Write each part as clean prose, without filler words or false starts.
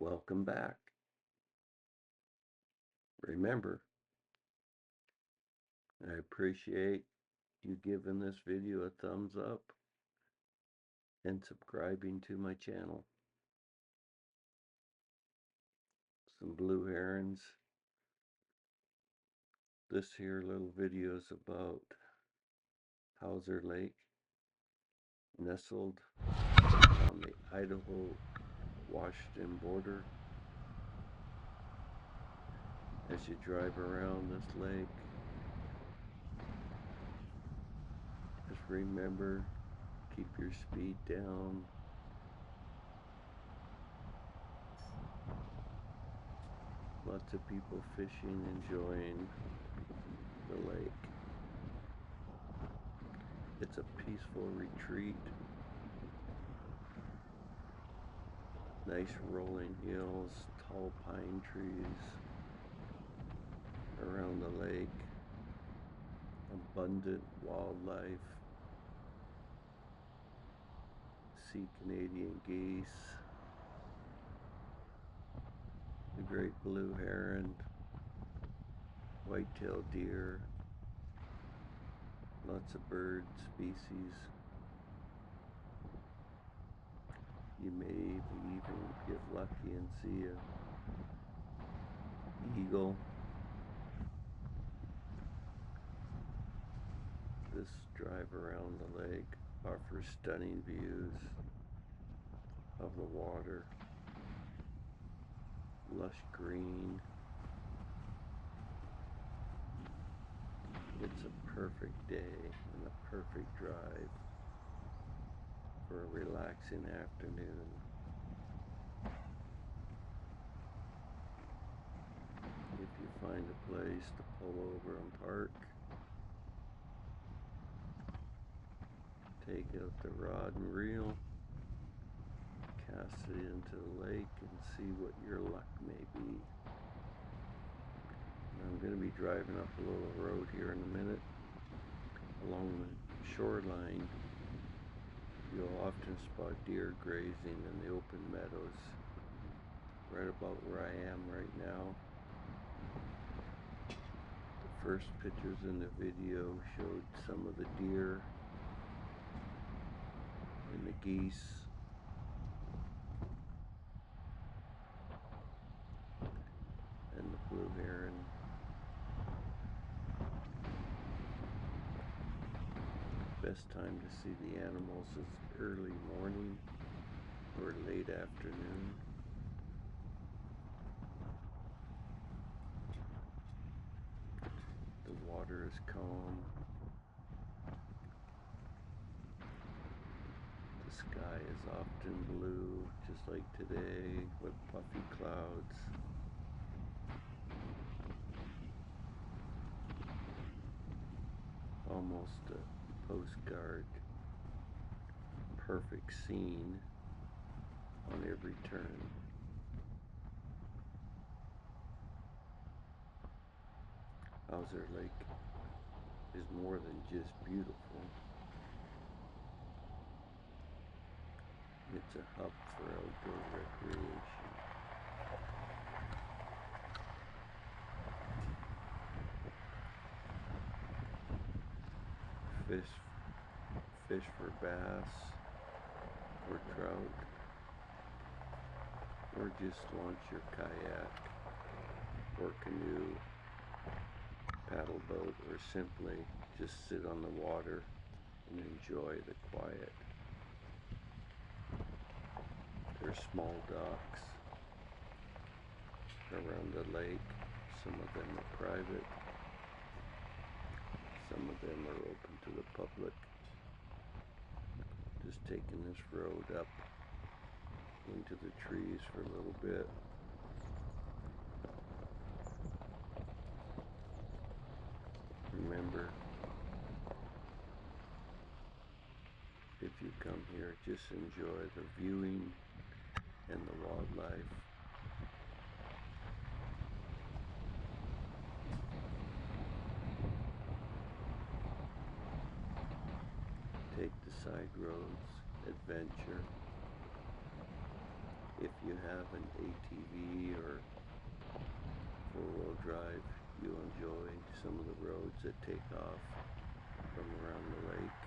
Welcome back. Remember, I appreciate you giving this video a thumbs up and subscribing to my channel. Some blue herons. This here little video is about Hauser Lake, nestled on the Idaho-Washington border. As you drive around this lake, just remember, keep your speed down. Lots of people fishing, enjoying the lake. It's a peaceful retreat. Nice rolling hills, tall pine trees around the lake, abundant wildlife. See Canadian geese, the great blue heron, white-tailed deer, lots of bird species. You may even get lucky and see a eagle. This drive around the lake offers stunning views of the water, lush green. It's a perfect day and a perfect drive for a relaxing afternoon. If you find a place to pull over and park, take out the rod and reel, cast it into the lake and see what your luck may be. I'm going to be driving up a little road here in a minute. Along the shoreline, you'll often spot deer grazing in the open meadows, right about where I am right now. The first pictures in the video showed some of the deer and the geese. And the blue heron. Best time to see the animals is early morning or late afternoon. The water is calm. The sky is often blue, just like today, with puffy clouds. Almost a postcard perfect scene on every turn. Hauser Lake is more than just beautiful. It's a hub for outdoor recreation. Fish for bass or trout, or just launch your kayak or canoe, paddleboat, or simply just sit on the water and enjoy the quiet. There's small docks around the lake. Some of them are private. Some of them are open to the public. Just taking this road up into the trees for a little bit. Remember, if you come here, just enjoy the viewing and the wildlife. Take the side roads, adventure, If you have an ATV or four-wheel drive, you'll enjoy some of the roads that take off from around the lake.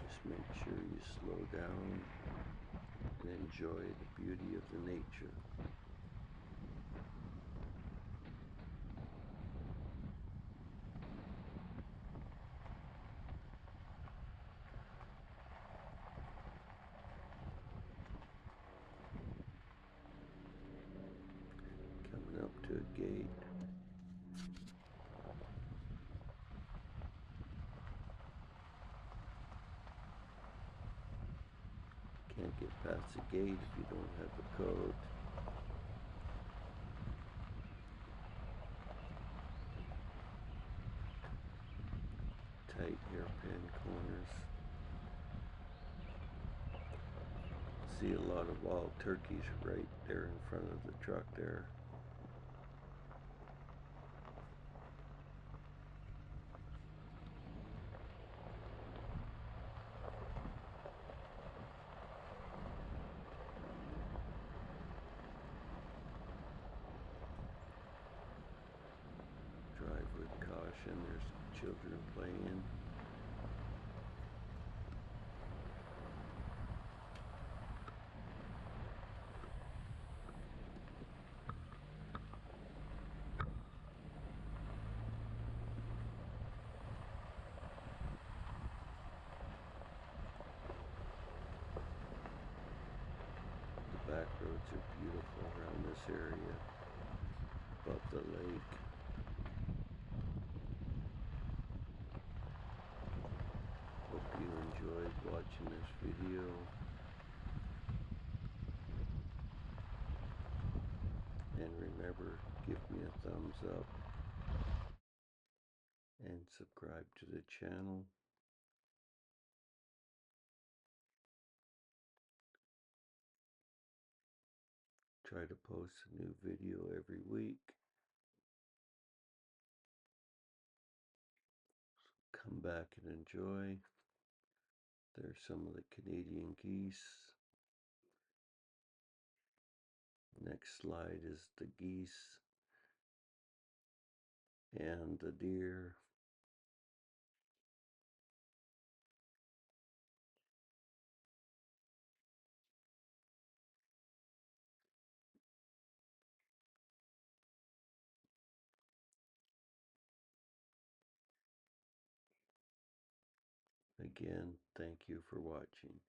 Just make sure you slow down and enjoy the beauty of the nature. Coming up to a gate. Can't get past the gate if you don't have the code. Tight hairpin corners. See a lot of wild turkeys right there in front of the truck there. Drive with caution, there's children playing. The back roads are beautiful around this area, above the lake. Hope you enjoyed watching this video. And remember, give me a thumbs up and subscribe to the channel. Try to post a new video every week. Come back and enjoy. There's some of the Canadian geese. Next slide is the geese and the deer. Again, thank you for watching.